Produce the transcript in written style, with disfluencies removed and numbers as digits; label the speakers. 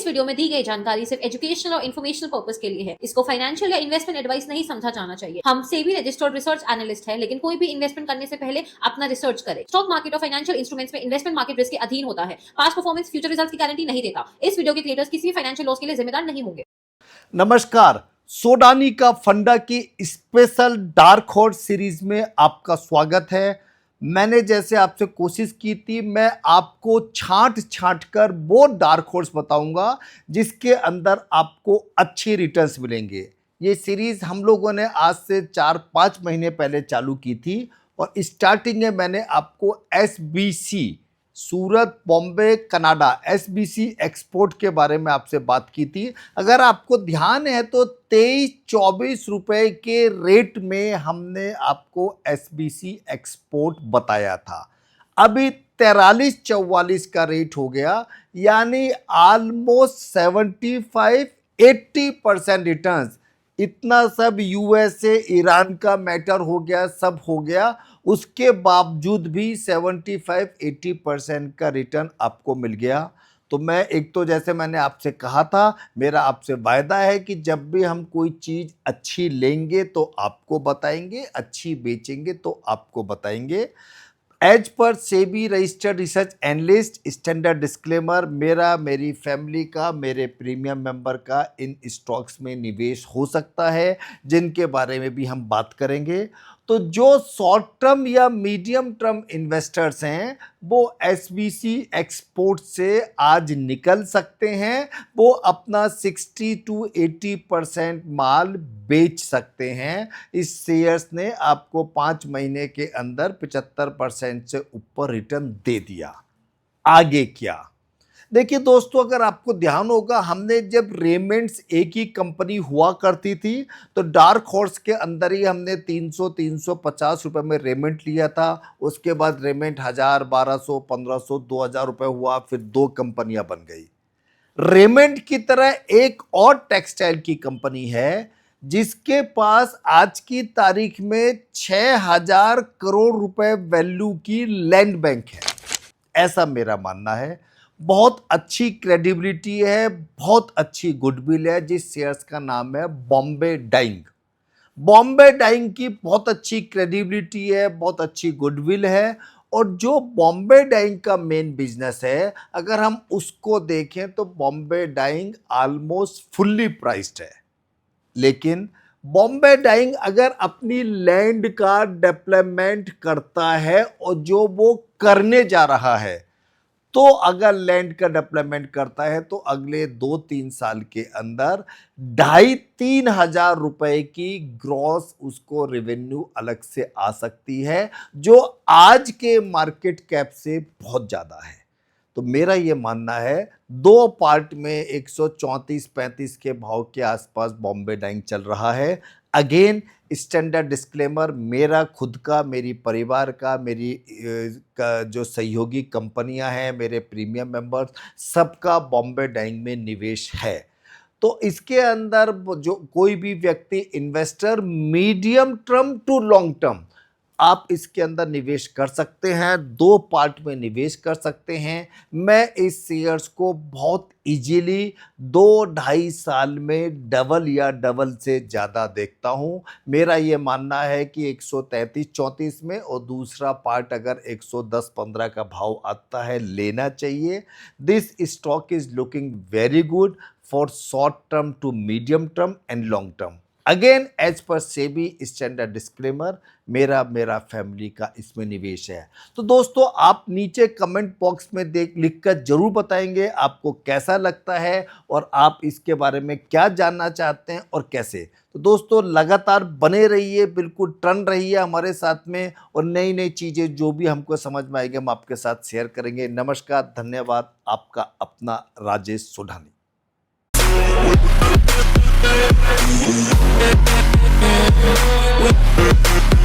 Speaker 1: इस वीडियो में दी गई जानकारी सिर्फ एजुकेशनल और इन्फॉर्मेशनल पर्पस के लिए है। इसको फाइनेंशियल या इन्वेस्टमेंट एडवाइस नहीं समझा जाना चाहिए। हम सेबी रजिस्टर्ड रिसर्च एनालिस्ट है, लेकिन कोई भी इन्वेस्टमेंट करने से पहले अपना रिसर्च करे। स्टॉक मार्केट और फाइनेंशियल इंस्ट्रूमेंट्स में इन्वेस्टमेंट मार्केट रिस्क के अधीन होता है। पास्ट परफॉर्मेंस फ्यूचर रिजल्ट्स की गारंटी नहीं देता। इस वीडियो के क्रिएटर्स किसी भी फाइनेंशियल लॉस के लिए जिम्मेदार नहीं होंगे।
Speaker 2: नमस्कार, सोडानी का फंडा की स्पेशल डार्क हॉर्स सीरीज में आपका स्वागत है। मैंने जैसे आपसे कोशिश की थी, मैं आपको छांट कर वो डार्क हॉर्स बताऊंगा जिसके अंदर आपको अच्छे रिटर्न्स मिलेंगे। ये सीरीज हम लोगों ने आज से 4-5 महीने पहले चालू की थी और स्टार्टिंग में मैंने आपको SBC सूरत बॉम्बे कनाडा SBC एक्सपोर्ट के बारे में आपसे बात की थी। अगर आपको ध्यान है तो 23-24 रुपए के रेट में हमने आपको SBC एक्सपोर्ट बताया था। अभी 43-44 का रेट हो गया, यानी ऑलमोस्ट 75-80% रिटर्न्स। इतना सब USA ईरान का मैटर हो गया, सब हो गया, उसके बावजूद भी 75-80% का रिटर्न आपको मिल गया। तो मैं एक तो जैसे मैंने आपसे कहा था, मेरा आपसे वायदा है कि जब भी हम कोई चीज़ अच्छी लेंगे तो आपको बताएंगे, अच्छी बेचेंगे तो आपको बताएंगे। As per SEBI registered research analyst, standard disclaimer, मेरी फैमिली का, मेरे प्रीमियम मेंबर का इन स्टॉक्स में निवेश हो सकता है, जिनके बारे में भी हम बात करेंगे। तो जो शॉर्ट टर्म या मीडियम टर्म इन्वेस्टर्स हैं वो SBC एक्सपोर्ट से आज निकल सकते हैं, वो अपना 60-80% माल बेच सकते हैं। इस शेयर्स ने आपको 5 महीने के अंदर 75% से ऊपर रिटर्न दे दिया। आगे क्या? देखिए दोस्तों, अगर आपको ध्यान होगा, हमने जब रेमेंड्स एक ही कंपनी हुआ करती थी तो डार्क हॉर्स के अंदर ही हमने 300-350 रुपए में रेमेंड लिया था। उसके बाद रेमेंड 1000, 1200, 1500, 2000 रुपए हुआ, फिर 2 कंपनियां बन गई। रेमेंड की तरह एक और टेक्सटाइल की कंपनी है जिसके पास आज की तारीख में 6000 करोड़ रुपए वैल्यू की लैंड बैंक है, ऐसा मेरा मानना है। बहुत अच्छी क्रेडिबिलिटी है, बहुत अच्छी गुडविल है। जिस शेयर्स का नाम है बॉम्बे डाइंग। बॉम्बे डाइंग की बहुत अच्छी क्रेडिबिलिटी है, बहुत अच्छी गुडविल है। और जो बॉम्बे डाइंग का मेन बिजनेस है, अगर हम उसको देखें तो Bombay Dyeing almost fully priced है। लेकिन बॉम्बे डाइंग अगर अपनी लैंड का डेवलपमेंट करता है और जो वो करने जा रहा है, तो अगर लैंड का डेवलपमेंट करता है तो अगले 2-3 साल के अंदर 2,500-3 हजार रुपए की ग्रॉस उसको रेवेन्यू अलग से आ सकती है, जो आज के मार्केट कैप से बहुत ज्यादा है। तो मेरा ये मानना है 2 पार्ट में 134-35 के भाव के आसपास बॉम्बे डाइंग चल रहा है। अगेन स्टैंडर्ड डिस्क्लेमर, मेरा खुद का, मेरी परिवार का, मेरी जो सहयोगी कंपनियां हैं, मेरे प्रीमियम मेंबर्स, सबका बॉम्बे डाइंग में निवेश है। तो इसके अंदर जो कोई भी व्यक्ति investor medium term to long term आप इसके अंदर निवेश कर सकते हैं, 2 पार्ट में निवेश कर सकते हैं। मैं इस शेयर्स को बहुत इजीली 2-2.5 साल में डबल या डबल से ज़्यादा देखता हूं। मेरा ये मानना है कि 133-34 में और दूसरा पार्ट अगर 110-15 का भाव आता है, लेना चाहिए। This stock is looking very good for short term to medium term and long term. Again as per SEBI standard disclaimer, मेरा फैमिली का इसमें निवेश है। तो दोस्तों, आप नीचे कमेंट बॉक्स में लिखकर जरूर बताएंगे आपको कैसा लगता है और आप इसके बारे में क्या जानना चाहते हैं और कैसे। तो दोस्तों, लगातार बने रहिए, बिल्कुल टर्न रहिए हमारे साथ में, और नई नई चीज़ें जो भी हमको समझ में आएगी हम आपके साथ शेयर करेंगे। नमस्कार, धन्यवाद। आपका अपना Rajesh सोढानी।
Speaker 3: We'll be right back.